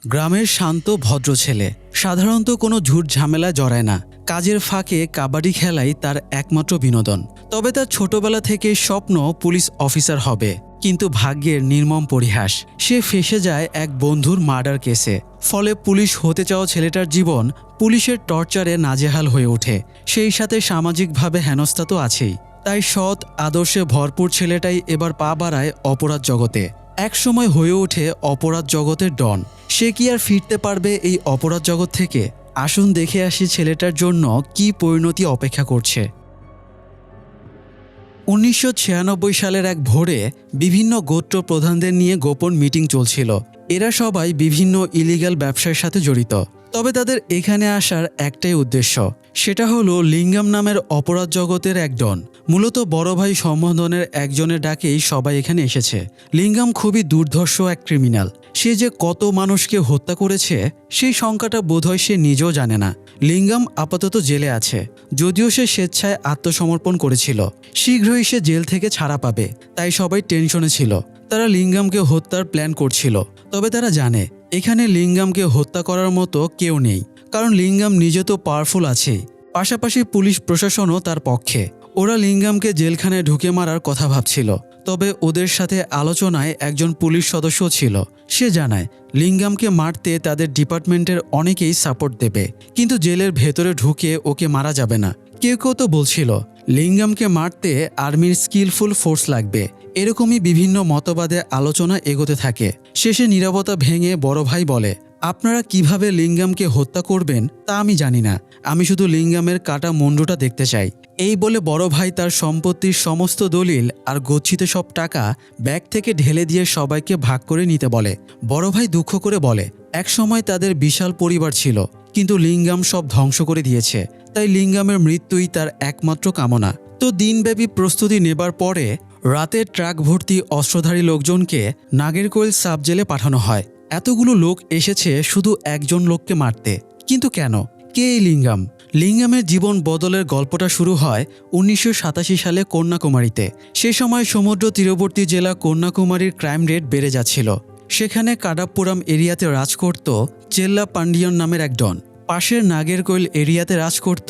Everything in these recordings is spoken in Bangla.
গ্রামের শান্ত ভদ্র ছেলে সাধারণত কোনো ঝুট ঝামেলা জড়ায় না। কাজের ফাঁকে কাবাডি খেলাই তার একমাত্র বিনোদন। তবে তার ছোটবেলা থেকে স্বপ্ন পুলিশ অফিসার হবে, কিন্তু ভাগ্যের নির্মম পরিহাস, সে ফেঁসে যায় এক বন্ধুর মার্ডার কেসে। ফলে পুলিশ হতে চাওয়া ছেলেটার জীবন পুলিশের টর্চারে নাজেহাল হয়ে ওঠে। সেই সাথে সামাজিকভাবে হেনস্থা তো আছেই। তাই সৎ আদর্শে ভরপুর ছেলেটাই এবার পা বাড়ায় অপরাধ জগতে। একসময় হয়ে ওঠে অপরাধ জগতের ডন। সে কি আর ফিরতে পারবে এই অপরাধ জগৎ থেকে? আসুন দেখে আসি ছেলেটার জন্য কি পরিণতি অপেক্ষা করছে। ১৯৯৬ সালের এক ভোরে বিভিন্ন গোত্র প্রধানদের নিয়ে গোপন মিটিং চলছিল। এরা সবাই বিভিন্ন ইলিগাল ব্যবসার সাথে জড়িত। তবে তাদের এখানে আসার একটাই উদ্দেশ্য, সেটা হলো লিঙ্গাম নামের অপরাধ জগতের এক ডন। মূলত বড় ভাই সম্বোধনের একজনের ডাকেই সবাই এখানে এসেছে। লিঙ্গাম খুবই দুর্ধর্ষ এক ক্রিমিনাল। সে যে কত মানুষকে হত্যা করেছে সেই সংখ্যাটা বোধহয় সে নিজেও জানে না। লিঙ্গাম আপাতত জেলে আছে, যদিও সে স্বেচ্ছায় আত্মসমর্পণ করেছিল। শীঘ্রই সে জেল থেকে ছাড়া পাবে, তাই সবাই টেনশনে ছিল। তারা লিঙ্গামকে হত্যার প্ল্যান করছিল। তবে তারা জানে এখানে লিঙ্গামকে হত্যা করার মতো কেউ নেই, কারণ লিঙ্গাম নিজে তো পাওয়ারফুল আছেই। পাশাপাশি পুলিশ প্রশাসনও তার পক্ষে। ওরা লিঙ্গামকে জেলখানায় ঢুকে মারার কথা ভাবছিল। তবে ওদের সাথে আলোচনায় একজন পুলিশ সদস্য ছিল। সে জানায় লিঙ্গামকে মারতে তাদের ডিপার্টমেন্টের অনেকেই সাপোর্ট দেবে, কিন্তু জেলের ভেতরে ঢুকে ওকে মারা যাবে না। কেউ কেউ তো বলছিল লিঙ্গামকে মারতে আর্মির স্কিলফুল ফোর্স লাগবে। এরকমই বিভিন্ন মতবাদে আলোচনা এগোতে থাকে। শেষে নীরবতা ভেঙে বড় ভাই বলে, আপনারা কিভাবে লিঙ্গামকে হত্যা করবেন তা আমি জানি না, আমি শুধু লিঙ্গামের কাটা মুন্ডুটা দেখতে চাই। এই বলে বড় ভাই তার সম্পত্তির সমস্ত দলিল আর গচ্ছিত সব টাকা ব্যাগ থেকে ঢেলে দিয়ে সবাইকে ভাগ করে নিতে বলে। বড় ভাই দুঃখ করে বলে, একসময় তাদের বিশাল পরিবার ছিল, কিন্তু লিঙ্গাম সব ধ্বংস করে দিয়েছে। তাই লিঙ্গামের মৃত্যুই তার একমাত্র কামনা। তো দিনব্যাপী প্রস্তুতি নেবার পরে রাতে ট্রাক ভর্তি অস্ত্রধারী লোকজনকে নাগেরকোয়েল সাব জেলে পাঠানো হয়। এতগুলো লোক এসেছে শুধু একজন লোককে মারতে, কিন্তু কেন? কে এই লিঙ্গাম? লিঙ্গামের জীবন বদলের গল্পটা শুরু হয় ১৯৮৭ সালে কন্যাকুমারীতে। সে সময় সমুদ্র তীরবর্তী জেলা কন্যাকুমারীর ক্রাইম রেট বেড়ে যাচ্ছিল। সেখানে কাডাপ্পুরাম এরিয়াতে রাজ করত চেল্লা পান্ডিয়ান নামের এক ডন। পাশের নাগেরকোয়েল এরিয়াতে রাজ করত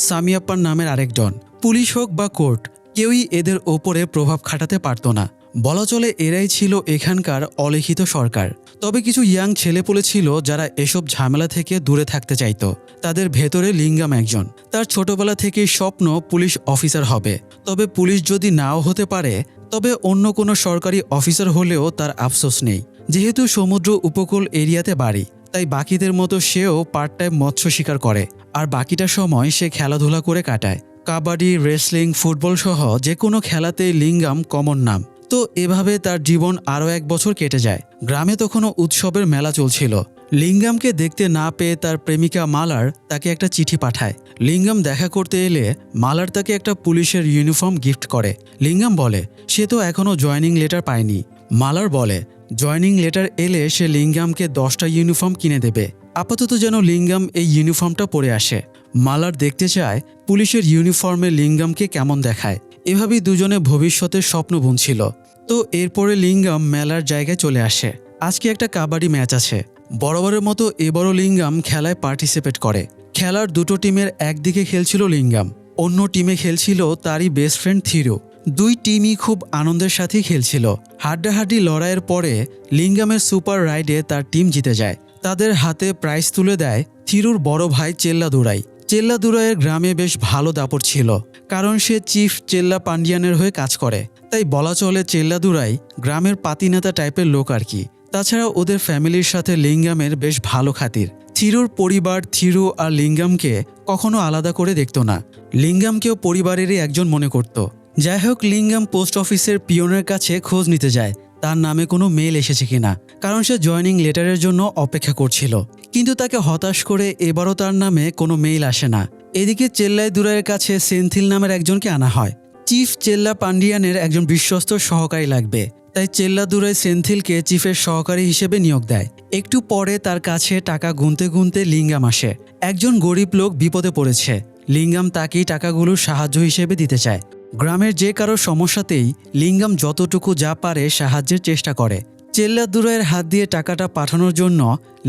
সামিয়াপ্পান নামের আরেক ডন। পুলিশ হোক বা কোর্ট, কেউই এদের ওপরে প্রভাব খাটাতে পারত না। বলা চলে এরাই ছিল এখানকার অলিখিত সরকার। তবে কিছু ইয়াং ছেলেপুলে ছিল যারা এসব ঝামেলা থেকে দূরে থাকতে চাইত। তাদের ভেতরে লিঙ্গাম একজন। তার ছোটবেলা থেকেই স্বপ্ন পুলিশ অফিসার হবে। তবে পুলিশ যদি নাও হতে পারে, তবে অন্য কোনো সরকারি অফিসার হলেও তার আফসোস নেই। যেহেতু সমুদ্র উপকূল এরিয়াতে বাড়ি, তাই বাকিদের মতো সেও পার্ট টাইম মৎস্য শিকার করে। আর বাকিটা সময় সে খেলাধুলা করে কাটায়। কাবাডি, রেসলিং, ফুটবল সহ যে কোনো খেলাতেই লিঙ্গাম কমন নাম। তো এভাবে তার জীবন আরও ১ বছর কেটে যায়। গ্রামে তখনও উৎসবের মেলা চলছিল। লিঙ্গামকে দেখতে না পেয়ে তার প্রেমিকা মালার তাকে একটা চিঠি পাঠায়। লিঙ্গাম দেখা করতে এলে মালার তাকে একটা পুলিশের ইউনিফর্ম গিফট করে। লিঙ্গাম বলে সে তো এখনও জয়নিং লেটার পায়নি। মালার বলে জয়নিং লেটার এলে সে লিঙ্গামকে 10টা ইউনিফর্ম কিনে দেবে। আপাতত যেন লিঙ্গাম এই ইউনিফর্মটা পরে আসে। মালার দেখতে চায় পুলিশের ইউনিফর্মে লিঙ্গামকে কেমন দেখায়। এভাবেই দুজনে ভবিষ্যতের স্বপ্ন বুনছিল। তো এরপরে লিঙ্গাম মেলার জায়গায় চলে আসে। আজকে একটা কাবাডি ম্যাচ আছে। বরাবরের মতো এবারও লিঙ্গাম খেলায় পার্টিসিপেট করে। খেলার দুটো টিমের একদিকে খেলছিল লিঙ্গাম, অন্য টিমে খেলছিল তারই বেস্ট ফ্রেন্ড থিরু। দুই টিমই খুব আনন্দের সাথেই খেলছিল। হাড্ডাহাড্ডি লড়াইয়ের পরে লিঙ্গামের সুপার রাইডে তার টিম জিতে যায়। তাদের হাতে প্রাইজ তুলে দেয় থিরুর বড় ভাই চেল্লাদুরাই। চেল্লাদুরাইয়ের গ্রামে বেশ ভালো দাপট ছিল, কারণ সে চিফ চেল্লা পান্ডিয়ানের হয়ে কাজ করে। তাই বলা চলে চেল্লাদুরাই গ্রামের পাতিনেতা টাইপের লোক আর কি। তাছাড়া ওদের ফ্যামিলির সাথে লিঙ্গামের বেশ ভালো খাতির। থিরুর পরিবার থিরু আর লিঙ্গামকে কখনো আলাদা করে দেখত না। লিঙ্গামকেও পরিবারেরই একজন মনে করত। যাই হোক, লিঙ্গাম পোস্ট অফিসের পিয়নের কাছে খোঁজ নিতে যায় তার নামে কোনো মেল এসেছে কিনা, কারণ সে জয়নিং লেটারের জন্য অপেক্ষা করছিল। কিন্তু তাকে হতাশ করে এবারও তার নামে কোনো মেইল আসে না। এদিকে চেল্লাদুরাইয়ের কাছে সেন্থিল নামের একজনকে আনা হয়। চিফ চেল্লা পান্ডিয়ানের একজন বিশ্বস্ত সহকারী লাগবে, তাই চেল্লাদুরাই সেন্থিলকে চিফের সহকারী হিসেবে নিয়োগ দেয়। একটু পরে তার কাছে টাকা গুনতে গুনতে লিঙ্গাম আসে। একজন গরিব লোক বিপদে পড়েছে। লিঙ্গাম তাকেই টাকাগুলো সাহায্য হিসেবে দিতে চায়। গ্রামের যে কারো সমস্যাতেই লিঙ্গাম যতটুকু যা পারে সাহায্যের চেষ্টা করে। চেল্লাদুরাইয়ের হাত দিয়ে টাকাটা পাঠানোর জন্য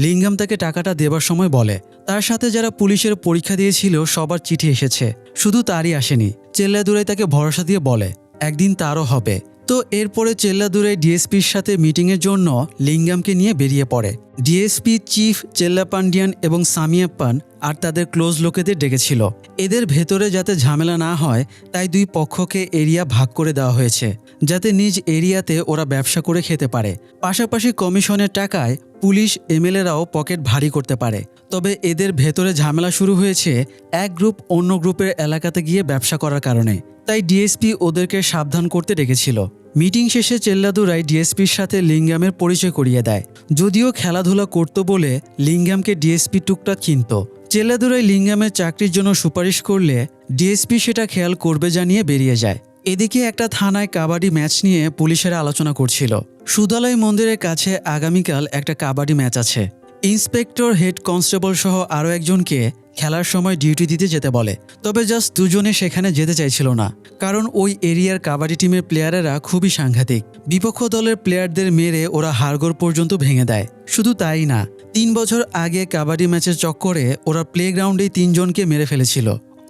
লিঙ্গাম তাকে টাকাটা দেবার সময় বলে তার সাথে যারা পুলিশের পরীক্ষা দিয়েছিল সবার চিঠি এসেছে, শুধু তারই আসেনি। চেল্লাদুরাই তাকে ভরসা দিয়ে বলে একদিন তারও হবে। তো এরপরে চেল্লাদুরাই ডিএসপির সাথে মিটিংয়ের জন্য লিঙ্গামকে নিয়ে বেরিয়ে পড়ে। ডিএসপি চিফ চেল্লাপান্ডিয়ান এবং সামিয়াপ্পান আর তাদের ক্লোজ লোকেদের ডেকেছিল। এদের ভেতরে যাতে ঝামেলা না হয় তাই দুই পক্ষকে এরিয়া ভাগ করে দেওয়া হয়েছে, যাতে নিজ এরিয়াতে ওরা ব্যবসা করে খেতে পারে। পাশাপাশি কমিশনের টাকায় পুলিশ এমএলএরাও পকেট ভারী করতে পারে। তবে এদের ভেতরে ঝামেলা শুরু হয়েছে এক গ্রুপ অন্য গ্রুপের এলাকাতে গিয়ে ব্যবসা করার কারণে। তাই ডিএসপি ওদেরকে সাবধান করতে ডেকেছিল। মিটিং শেষে চেল্লাদুরাই ডিএসপির সাথে লিঙ্গামের পরিচয় করিয়ে দেয়। যদিও খেলাধুলা করত বলে লিঙ্গামকে ডিএসপি টুকটাক চিনত। চেল্লাদুরাই লিঙ্গামের চাকরির জন্য সুপারিশ করলে ডিএসপি সেটা খেয়াল করবে জানিয়ে বেরিয়ে যায়। এদিকে একটা থানায় কাবাডি ম্যাচ নিয়ে পুলিশেরা আলোচনা করছিল। সুদালাই মন্দিরের কাছে আগামীকাল একটা কাবাডি ম্যাচ আছে। ইন্সপেক্টর, হেড কনস্টেবল সহ আরও একজনকে খেলার সময় ডিউটি দিতে যেতে বলে। তবে জাস্ট দুজনে সেখানে যেতে চাইছিল না, কারণ ওই এরিয়ার কাবাডি টিমের প্লেয়ারেরা খুবই সাংঘাতিক। বিপক্ষ দলের প্লেয়ারদের মেরে ওরা হাড়গোড় পর্যন্ত ভেঙে দেয়। শুধু তাই না, 3 বছর আগে কাবাডি ম্যাচের চক্করে ওরা প্লেগ্রাউন্ডেই 3 জনকে মেরে ফেলেছিল।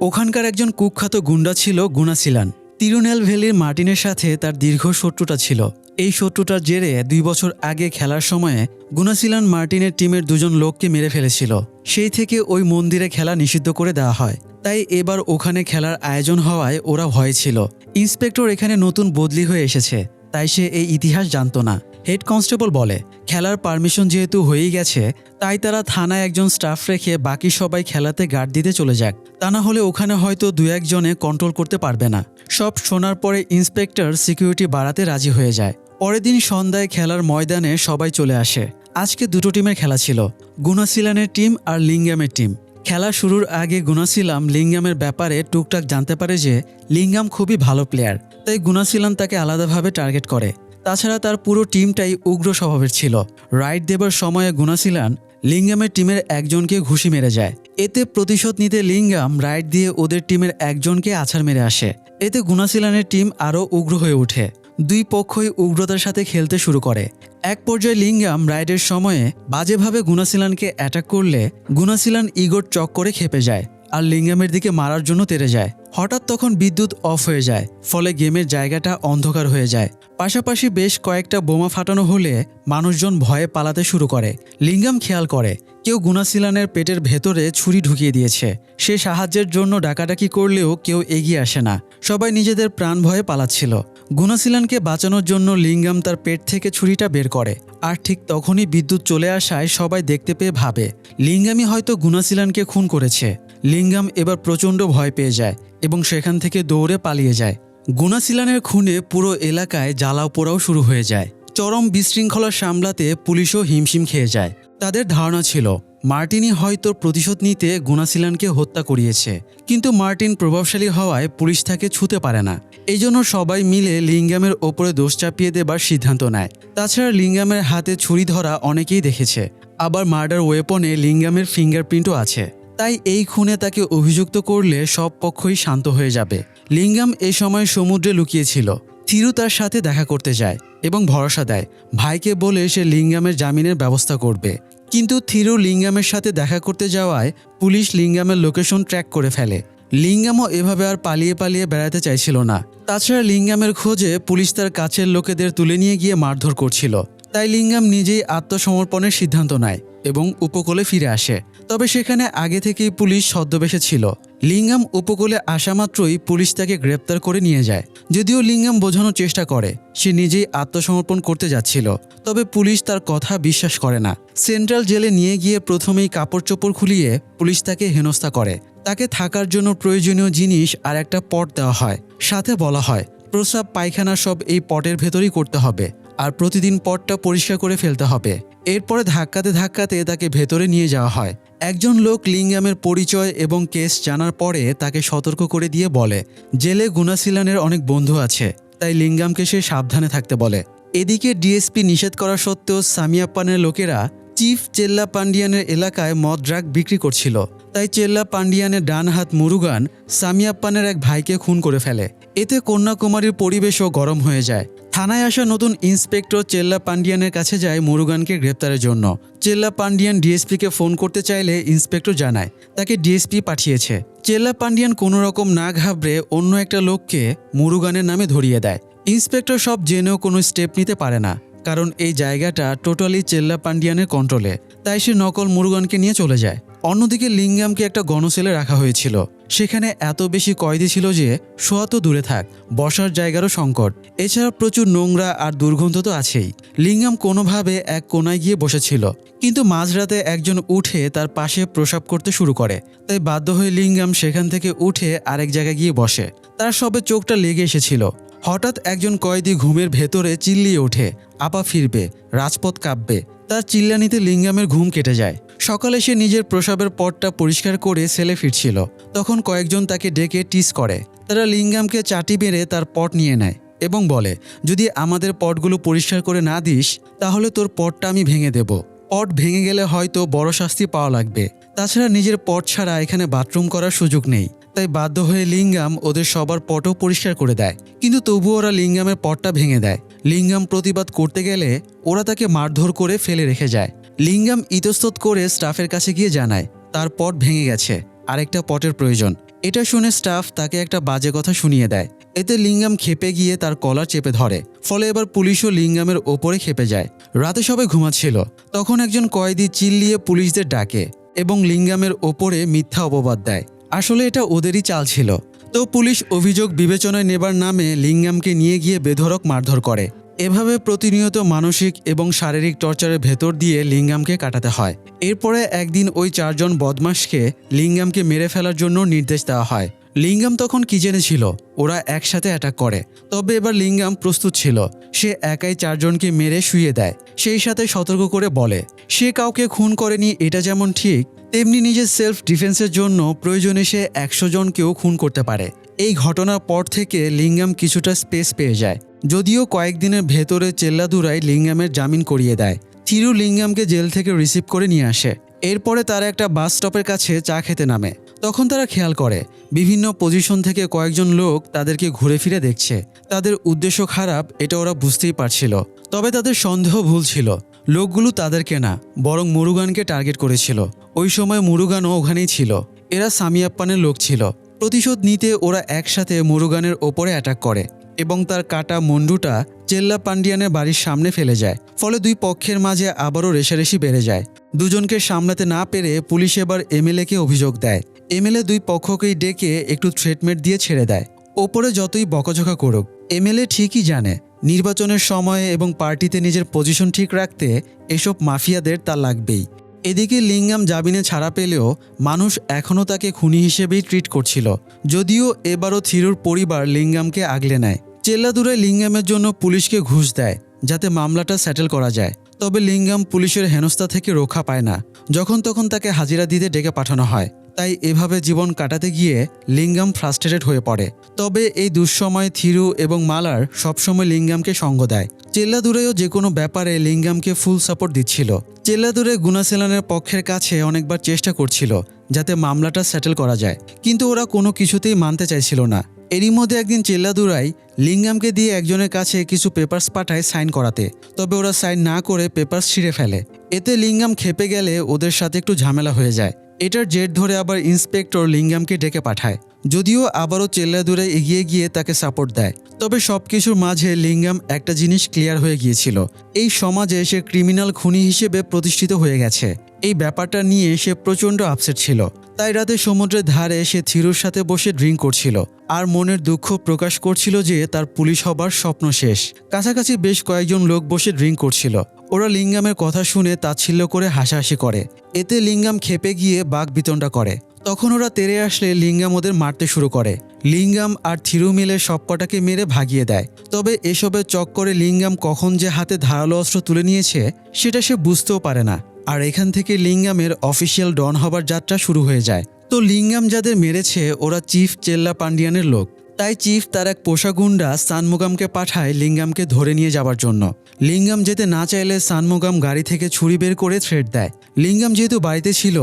ওখানকার একজন কুখ্যাত গুন্ডা ছিল গুনাসিলান। তিরুনেলভেলির মার্টিনের সাথে তার দীর্ঘ শত্রুতা ছিল। এই শত্রুতার জেরে 2 বছর আগে খেলার সময়ে গুনাসিলান মার্টিনের টিমের 2 জন লোককে মেরে ফেলেছিল। সেই থেকে ওই মন্দিরে খেলা নিষিদ্ধ করে দেওয়া হয়। তাই এবার ওখানে খেলার আয়োজন হওয়ায় ওরা ভয় ছিল। ইন্সপেক্টর এখানে নতুন বদলি হয়ে এসেছে, তাই সে এই ইতিহাস জানতো না। হেড কনস্টেবল বলে খেলার পারমিশন যেহেতু হয়েই গেছে, তাই তারা থানায় একজন স্টাফ রেখে বাকি সবাই খেলাতে গার্ড দিতে চলে যাক। তা না হলে ওখানে হয়তো 2-1 জনে কন্ট্রোল করতে পারবে না। সব শোনার পরে ইন্সপেক্টর সিকিউরিটি বাড়াতে রাজি হয়ে যায়। পরের দিন সন্ধ্যায় খেলার ময়দানে সবাই চলে আসে। আজকে 2টো টিমের খেলা ছিল, গুনাসিলানের টিম আর লিঙ্গামের টিম। খেলা শুরুর আগে গুনাসিলাম লিঙ্গামের ব্যাপারে টুকটাক জানতে পারে যে লিঙ্গাম খুবই ভালো প্লেয়ার, তাই গুনাসিলাম তাকে আলাদাভাবে টার্গেট করে। তাছাড়া তার পুরো টিমটাই উগ্র স্বভাবের ছিল। রাইড দেবার সময়ে গুনাসিলান লিঙ্গামের টিমের একজনকে ঘুষি মেরে যায়। এতে প্রতিশোধ নিতে লিঙ্গাম রাইড দিয়ে ওদের টিমের একজনকে আছাড় মেরে আসে। এতে গুনাসিলানের টিম আরও উগ্র হয়ে ওঠে। 2 পক্ষই উগ্রতার সাথে খেলতে শুরু করে। এক পর্যায়ে লিঙ্গাম রাইডের সময়ে বাজেভাবে গুনাসিলানকে অ্যাটাক করলে গুনাসিলান ইগোর চক্করে খেপে যায় আর লিঙ্গামের দিকে মারার জন্য তেড়ে যায়। হঠাৎ তখন বিদ্যুৎ অফ হয়ে যায়, ফলে গেমের জায়গাটা অন্ধকার হয়ে যায়। পাশাপাশি বেশ কয়েকটা বোমা ফাটানো হলে মানুষজন ভয়ে পালাতে শুরু করে। লিঙ্গাম খেয়াল করে কেউ গুনাসিলানের পেটের ভেতরে ছুরি ঢুকিয়ে দিয়েছে। সে সাহায্যের জন্য ডাকাডাকি করলেও কেউ এগিয়ে আসে না। সবাই নিজেদের প্রাণ ভয়ে পালাচ্ছিল। গুনাসিলানকে বাঁচানোর জন্য লিঙ্গাম তার পেট থেকে ছুরিটা বের করে। আর ঠিক তখনই বিদ্যুৎ চলে আসায় সবাই দেখতে পেয়ে ভাবে লিঙ্গামই হয়তো গুনাসিলানকে খুন করেছে। লিঙ্গাম এবার প্রচণ্ড ভয় পেয়ে যায় এবং সেখান থেকে দৌড়ে পালিয়ে যায়। গুনাসিলানের খুনে পুরো এলাকায় জ্বালাও পোড়াও শুরু হয়ে যায়। চরম বিশৃঙ্খলা সামলাতে পুলিশও হিমশিম খেয়ে যায়। তাদের ধারণা ছিল মার্টিনই হয়তো প্রতিশোধ নিতে গুনাসিলানকে হত্যা করিয়েছে, কিন্তু মার্টিন প্রভাবশালী হওয়ায় পুলিশ তাকে ছুঁতে পারে না। এই জন্য সবাই মিলে লিঙ্গামের ওপরে দোষ চাপিয়ে দেবার সিদ্ধান্ত নেয়। তাছাড়া লিঙ্গামের হাতে ছুরি ধরা অনেকেই দেখেছে, আবার মার্ডার ওয়েপনে লিঙ্গামের ফিঙ্গারপ্রিন্টও আছে। তাই এই খুনে তাকে অভিযুক্ত করলে সব পক্ষই শান্ত হয়ে যাবে। লিঙ্গাম এ সময় সমুদ্রে লুকিয়েছিল। থিরু তার সাথে দেখা করতে যায় এবং ভরসা দেয় ভাইকে বলে সে লিঙ্গামের জামিনের ব্যবস্থা করবে। কিন্তু থিরু লিঙ্গামের সাথে দেখা করতে যাওয়ায় পুলিশ লিঙ্গামের লোকেশন ট্র্যাক করে ফেলে। লিঙ্গামও এভাবে আর পালিয়ে পালিয়ে বেড়াতে চাইছিল না। তাছাড়া লিঙ্গামের খোঁজে পুলিশ তার কাছের লোকেদের তুলে নিয়ে গিয়ে মারধর করছিল। তাই লিঙ্গাম নিজেই আত্মসমর্পণের সিদ্ধান্ত নেয় এবং উপকূলে ফিরে আসে। তবে সেখানে আগে থেকেই পুলিশ ছদ্মবেশে ছিল। লিঙ্গাম উপকূলে আসা মাত্রই পুলিশ তাকে গ্রেপ্তার করে নিয়ে যায়। যদিও লিঙ্গাম বোঝানোর চেষ্টা করে সে নিজেই আত্মসমর্পণ করতে যাচ্ছিল, তবে পুলিশ তার কথা বিশ্বাস করে না। সেন্ট্রাল জেলে নিয়ে গিয়ে প্রথমেই কাপড় চোপড় খুলিয়ে পুলিশ তাকে হেনস্থা করে। তাকে থাকার জন্য প্রয়োজনীয় জিনিস আর একটা পট দেওয়া হয়। সাথে বলা হয় প্রস্রাব পায়খানা সব এই পটের ভেতরেই করতে হবে আর প্রতিদিন পটটা পরিষ্কার করে ফেলতে হবে। এরপরে ধাক্কাতে ধাক্কাতে তাকে ভেতরে নিয়ে যাওয়া হয়। একজন লোক লিঙ্গামের পরিচয় এবং কেস জানার পরে তাকে সতর্ক করে দিয়ে বলে জেলে গুনাসিলানের অনেক বন্ধু আছে, তাই লিঙ্গামকে সে সাবধানে থাকতে বলে। এদিকে ডিএসপি নিষেধ করা সত্ত্বেও সামিয়াপ্পানের লোকেরা চিফ চেল্লাপান্ডিয়ানের এলাকায় মদ ড্রাগ বিক্রি করছিল। তাই চেল্লাপান্ডিয়ানের ডান হাত মুরুগান সামিয়াপ্পানের এক ভাইকে খুন করে ফেলে। এতে কন্যাকুমারীর পরিবেশও গরম হয়ে যায়। থানায় আসা নতুন ইন্সপেক্টর চেল্লা পান্ডিয়ানের কাছে যায় মুরুগানকে গ্রেপ্তারের জন্য। চেল্লা পান্ডিয়ান ডিএসপিকে ফোন করতে চাইলে ইন্সপেক্টর জানায় তাকে ডিএসপি পাঠিয়েছে। চেল্লা পান্ডিয়ান কোনো রকম না ঘাবড়ে অন্য একটা লোককে মুরুগানের নামে ধরিয়ে দেয়। ইন্সপেক্টর সব জেনেও কোনো স্টেপ নিতে পারে না, কারণ এই জায়গাটা টোটালি চেল্লা পান্ডিয়ানের কন্ট্রোলে। তাই সে নকল মুরুগানকে নিয়ে চলে যায়। অন্যদিকে লিঙ্গামকে একটা গণসেলে রাখা হয়েছিল। সেখানে এত বেশি কয়েদি ছিল যে শোয়া তো দূরে থাক, বসার জায়গারও সংকট। এছাড়া প্রচুর নোংরা আর দুর্গন্ধ তো আছেই। লিঙ্গাম কোনোভাবে এক কোনায় গিয়ে বসেছিল, কিন্তু মাঝরাতে একজন উঠে তার পাশে প্রসাব করতে শুরু করে। তাই বাধ্য হয়ে লিঙ্গাম সেখান থেকে উঠে আরেক জায়গায় গিয়ে বসে। তার সবে চোখটা লেগে এসেছিল। হঠাৎ একজন কয়েদি ঘুমের ভেতরে চিল্লিয়ে ওঠে, আপা ফিরবে, রাজপথ কাঁপবে। তার চিল্লানিতে লিঙ্গামের ঘুম কেটে যায়। সকালে সে নিজের প্রসাবের পটটা পরিষ্কার করে সেলে ফিরছিল। তখন কয়েকজন তাকে ডেকে টিস করে। তারা লিঙ্গামকে চাটি মেরে তার পট নিয়ে নেয় এবং বলে, যদি আমাদের পটগুলো পরিষ্কার করে না দিস তাহলে তোর পটটা আমি ভেঙে দেব। পট ভেঙে গেলে হয়তো বড় শাস্তি পাওয়া লাগবে। তাছাড়া নিজের পট ছাড়া এখানে বাথরুম করার সুযোগ নেই। তাই বাধ্য হয়ে লিঙ্গাম ওদের সবার পটও পরিষ্কার করে দেয়, কিন্তু তবুও ওরা লিঙ্গামের পটটা ভেঙে দেয়। লিঙ্গাম প্রতিবাদ করতে গেলে ওরা তাকে মারধর করে ফেলে রেখে যায়। লিঙ্গাম ইতস্তত করে স্টাফের কাছে গিয়ে জানায় তার পট ভেঙে গেছে, আরেকটা পটের প্রয়োজন। এটা শুনে স্টাফ তাকে একটা বাজে কথা শুনিয়ে দেয়। এতে লিঙ্গাম ক্ষেপে গিয়ে তার কলার চেপে ধরে। ফলে এবার পুলিশও লিঙ্গামের ওপরে ক্ষেপে যায়। রাতে সবাই ঘুমাচ্ছিল। তখন একজন কয়েদি চিল্লিয়ে পুলিশদের ডাকে এবং লিঙ্গামের ওপরে মিথ্যা অপবাদ দেয়। আসলে এটা ওদেরই চাল ছিল। তো পুলিশ অভিযোগ বিবেচনায় নেবার নামে লিঙ্গামকে নিয়ে গিয়ে বেধড়ক মারধর করে। এভাবে প্রতিনিয়ত মানসিক এবং শারীরিক টর্চারের ভেতর দিয়ে লিঙ্গামকে কাটাতে হয়। এরপরে একদিন ওই 4 জন বদমাশকে লিঙ্গামকে মেরে ফেলার জন্য নির্দেশ দেওয়া হয়। লিঙ্গাম তখন কি জেনেছিল ওরা একসাথে অ্যাটাক করে। তবে এবার লিঙ্গাম প্রস্তুত ছিল। সে একাই 4 জনকে মেরে শুইয়ে দেয়। সেই সাথে সতর্ক করে বলে সে কাউকে খুন করেনি, এটা যেমন ঠিক তেমনি নিজের সেলফ ডিফেন্সের জন্য প্রয়োজনে সে 100 জনকেও খুন করতে পারে। এই ঘটনার পর থেকে লিঙ্গাম কিছুটা স্পেস পেয়ে যায়। যদিও কয়েকদিনের ভেতরে চেল্লাদুরাই লিঙ্গামের জামিন করিয়ে দেয়। থিরু লিঙ্গামকে জেল থেকে রিসিভ করে নিয়ে আসে। এরপরে তারা একটা বাস স্টপের কাছে চা খেতে নামে। তখন তারা খেয়াল করে বিভিন্ন পজিশন থেকে কয়েকজন লোক তাদেরকে ঘুরে ফিরে দেখছে। তাদের উদ্দেশ্য খারাপ এটা ওরা বুঝতেই পারছিল। তবে তাদের সন্দেহ ভুল ছিল। লোকগুলো তাদেরকে না, বরং মুরুগানকে টার্গেট করেছিল। ওই সময় মুরুগানও ওখানেই ছিল। এরা সামিয়াপ্পানের লোক ছিল। প্রতিশোধ নিতে ওরা একসাথে মুরুগানের ওপরে অ্যাটাক করে এবং তার কাটা মুন্ডুটা চেল্লা পান্ডিয়ানের বাড়ির সামনে ফেলে যায়। ফলে দুই পক্ষের মাঝে আবারও রেষারেষি বেড়ে যায়। দুজনকে সামলাতে না পেরে পুলিশ এবার এমএলএকে অভিযোগ দেয়। এমএলএ দুই পক্ষকেই ডেকে একটু থ্রেটমেন্ট দিয়ে ছেড়ে দেয়। ওপরে যতই বকাঝকা করুক, এমএলএ ঠিকই জানে নির্বাচনের সময়ে এবং পার্টিতে নিজের পজিশন ঠিক রাখতে এসব মাফিয়াদের তা লাগবেই। এদিকে লিঙ্গাম জামিনে ছাড়া পেলেও মানুষ এখনও তাকে খুনি হিসেবেই ট্রিট করছিল। যদিও এবারও থিরুর পরিবার লিঙ্গামকে আগলে নেয়। চেল্লাদুরাই লিঙ্গামের জন্য পুলিশকে ঘুষ দেয় যাতে মামলাটা সেটেল করা যায়। তবে লিঙ্গাম পুলিশের হেনস্থা থেকে রক্ষা পায় না। যখন তখন তাকে হাজিরা দিতে ডেকে পাঠানো হয়। তাই এভাবে জীবন কাটাতে গিয়ে লিঙ্গাম ফ্রাস্ট্রেটেড হয়ে পড়ে। তবে এই দুঃসময়ে থিরু এবং মালার সবসময় লিঙ্গামকে সঙ্গ দেয়। চেল্লাদুরাইও যে কোনো ব্যাপারে লিঙ্গামকে ফুল সাপোর্ট দিচ্ছিল। চেল্লাদুরাই গুনাসেলানের পক্ষের কাছে অনেকবার চেষ্টা করছিল যাতে মামলাটা সেটেল করা যায়, কিন্তু ওরা কোনো কিছুতেই মানতে চাইছিল না। এরই মধ্যে একদিন চেল্লাদুরাই লিঙ্গামকে দিয়ে একজনের কাছে কিছু পেপারস পাঠায় সাইন করাতে। তবে ওরা সাইন না করে পেপারস ছিঁড়ে ফেলে। এতে লিঙ্গাম ক্ষেপে গেলে ওদের সাথে একটু ঝামেলা হয়ে যায়। এটার জের ধরে আবার ইন্সপেক্টর লিঙ্গামকে ডেকে পাঠায়। যদিও আবারও চেল্লাদুরাই এগিয়ে গিয়ে তাকে সাপোর্ট দেয়। তবে সবকিছুর মাঝে লিঙ্গাম একটা জিনিস ক্লিয়ার হয়ে গিয়েছিল, এই সমাজে সে ক্রিমিনাল খুনি হিসেবে প্রতিষ্ঠিত হয়ে গেছে। এই ব্যাপারটা নিয়ে সে প্রচণ্ড আপসেট ছিল। তাই রাতে সমুদ্রের ধারে সে থিরুর সাথে বসে ড্রিঙ্ক করছিল আর মনের দুঃখ প্রকাশ করছিল যে তার পুলিশ হবার স্বপ্ন শেষ। কাছাকাছি বেশ কয়েকজন লোক বসে ড্রিঙ্ক করছিল। ওরা লিঙ্গামের কথা শুনে তাচ্ছিল্য করে হাসাহাসি করে। এতে লিঙ্গাম ক্ষেপে গিয়ে বাকবিতণ্ডা করে। তখন ওরা তেড়ে আসলে লিঙ্গাম ওদের মারতে শুরু করে। লিঙ্গাম আর থিরু মিলে সবকটাকে মেরে ভাগিয়ে দেয়। তবে এসবের চক্করে লিঙ্গাম কখন যে হাতে ধারালো অস্ত্র তুলে নিয়েছে সেটা সে বুঝতেও পারে না। আর এখান থেকে লিঙ্গামের অফিসিয়াল ডন হবার যাত্রা শুরু হয়ে যায়। তো লিঙ্গাম যাদের মেরেছে ওরা চিফ চেল্লা পান্ডিয়ানের লোক। তাই চিফ তার এক পোষা গুন্ডা সানমুগামকে পাঠায় লিঙ্গামকে ধরে নিয়ে যাবার জন্য। লিঙ্গাম যেতে না চাইলে সানমুগাম গাড়ি থেকে ছুরি বের করে থ্রেট দেয়। লিঙ্গাম যেহেতু বাড়িতে ছিল,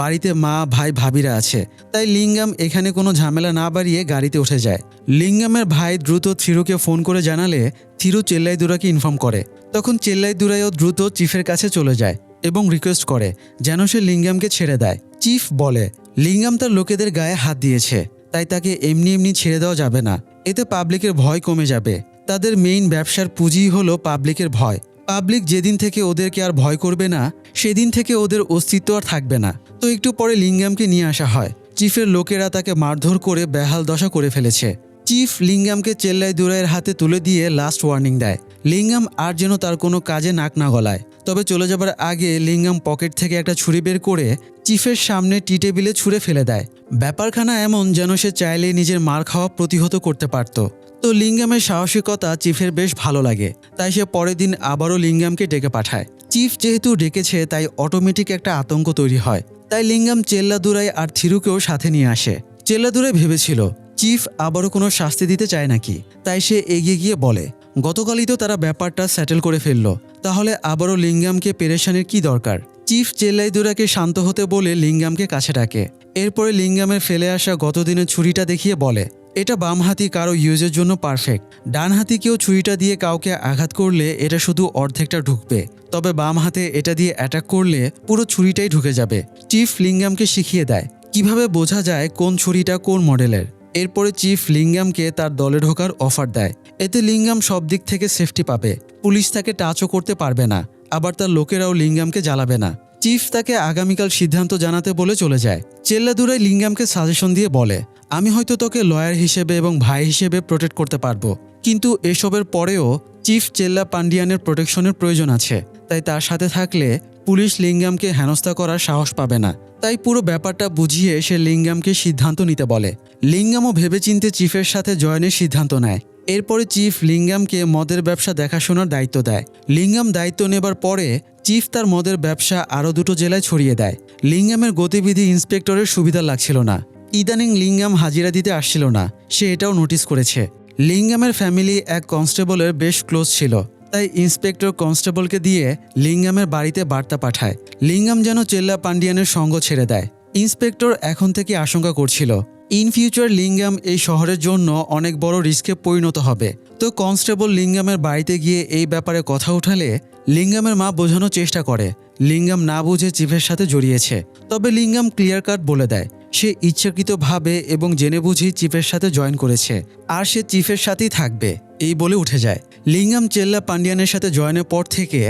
বাড়িতে মা ভাই ভাবিরা আছে, তাই লিঙ্গাম এখানে কোনো ঝামেলা না বাড়িয়ে গাড়িতে উঠে যায়। লিঙ্গামের ভাই দ্রুত থিরুকে ফোন করে জানালে থিরু চেল্লাইদুরাকে ইনফর্ম করে। তখন চেল্লাইদুরাইও দ্রুত চিফের কাছে চলে যায় এবং রিকোয়েস্ট করে যেন সে লিঙ্গামকে ছেড়ে দেয়। চিফ বলে লিঙ্গাম তার লোকেদের গায়ে হাত দিয়েছে, তাই তাকে এমনি এমনি ছেড়ে দেওয়া যাবে না। এতে পাবলিকের ভয় কমে যাবে। তাদের মেইন ব্যবসার পুঁজি হলো পাবলিকের ভয়। পাবলিক যেদিন থেকে ওদেরকে আর ভয় করবে না, সেদিন থেকে ওদের অস্তিত্ব আর থাকবে না। তো একটু পরে লিঙ্গামকে নিয়ে আসা হয়। চিফের লোকেরা তাকে মারধর করে বেহাল দশা করে ফেলেছে। চিফ লিঙ্গামকে চেল্লাইদুরাইয়ের হাতে তুলে দিয়ে লাস্ট ওয়ার্নিং দেয়, লিঙ্গাম আর যেন তার কোনো কাজে নাক না গলায়। তবে চলে যাবার আগে লিঙ্গাম পকেট থেকে একটা ছুরি বের করে চিফের সামনে টি টেবিলে ছুঁড়ে ফেলে দেয়। ব্যাপারখানা এমন যেন সে চাইলে নিজের মার খাওয়া প্রতিহত করতে পারত। তো লিঙ্গামের সাহসিকতা চিফের বেশ ভালো লাগে, তাই সে পরের দিন আবারও লিঙ্গামকে ডেকে পাঠায়। চিফ যেহেতু ডেকেছে তাই অটোমেটিক একটা আতঙ্ক তৈরি হয়। তাই লিঙ্গাম চেল্লাদুরাই আর থিরুকেও সাথে নিয়ে আসে। চেল্লাদুরাই ভেবেছিল চিফ আবারও কোনো শাস্তি দিতে চায় নাকি, তাই সে এগিয়ে গিয়ে বলে গতকালই তো তারা ব্যাপারটা সেটেল করে ফেললো, তাহলে আবারও লিঙ্গামকে পেরেশানির কি দরকার। চিফ চেল্লাইদুরাকে শান্ত হতে বলে লিঙ্গামকে কাছে ডাকে। এরপরে লিঙ্গামের ফেলে আসা গতদিনের ছুরিটা দেখিয়ে বলে এটা বামহাতি কারো ইউজের জন্য পারফেক্ট। ডানহাতি কেউ ছুরিটা দিয়ে কাউকে আঘাত করলে এটা শুধু অর্ধেকটা ঢুকবে, তবে বাম হাতে এটা দিয়ে অ্যাটাক করলে পুরো ছুরিটাই ঢুকে যাবে। চিফ লিঙ্গামকে শিখিয়ে দেয় কিভাবে বোঝা যায় কোন ছুরিটা কোন মডেলের। এরপরে চিফ লিঙ্গামকে তার দলে ঢোকার অফার দেয়। এতে লিঙ্গাম সব দিক থেকে সেফটি পাবে, পুলিশ তাকে টাচও করতে পারবে না, আবার তার লোকেরাও লিঙ্গামকে জ্বালাবে না। চিফ তাকে আগামীকাল সিদ্ধান্ত জানাতে বলে চলে যায়। চেল্লাদুরাই লিঙ্গামকে সাজেশন দিয়ে বলে আমি হয়তো তোকে লয়ার হিসেবে এবং ভাই হিসেবে প্রোটেক্ট করতে পারবো, কিন্তু এসবের পরেও চিফ চেল্লা পান্ডিয়ানের প্রোটেকশনের প্রয়োজন আছে, তাই তার সাথে থাকলে পুলিশ লিঙ্গামকে হেনস্থা করার সাহস পাবে না। তাই পুরো ব্যাপারটা বুঝিয়ে সে লিঙ্গামকে সিদ্ধান্ত নিতে বলে। লিঙ্গামও ভেবেচিন্তে চিফের সাথে জয়েনের সিদ্ধান্ত নেয়। এরপরে চিফ লিঙ্গামকে মদের ব্যবসা দেখাশোনার দায়িত্ব দেয়। লিঙ্গাম দায়িত্ব নেবার পরে চিফ তার মদের ব্যবসা আরও 2টো জেলায় ছড়িয়ে দেয়। লিঙ্গামের গতিবিধি ইন্সপেক্টরের সুবিধা লাগছিল না। ইদানিং লিঙ্গাম হাজিরা দিতে আসছিল না, সে এটাও নোটিস করেছে। লিঙ্গামের ফ্যামিলি এক কনস্টেবলের বেশ ক্লোজ ছিল, তাই ইন্সপেক্টর কনস্টেবলকে দিয়ে লিঙ্গামের বাড়িতে বার্তা পাঠায় লিঙ্গাম যেন চেল্লা পান্ডিয়ানের সঙ্গ ছেড়ে দেয়। ইন্সপেক্টর এখন থেকে আশঙ্কা করছিল ইন ফিউচার লিঙ্গাম এই শহরের জন্য অনেক বড় রিস্কে পরিণত হবে। তো কনস্টেবল লিঙ্গামের বাড়িতে গিয়ে এই ব্যাপারে কথা উঠালে লিঙ্গামের মা বোঝানোর চেষ্টা করে লিঙ্গাম না বুঝে চিফের সাথে জড়িয়েছে। তবে লিঙ্গাম ক্লিয়ার কাট বলে দেয় সে ইচ্ছাকৃতভাবে এবং জেনে বুঝেই চিফের সাথে জয়েন করেছে, আর সে চিফের সাথেই থাকবে এই বলে উঠে যায়। লিঙ্গাম চেল্লা পান্ডিয়ানের সাথে জয়েনের পর থেকে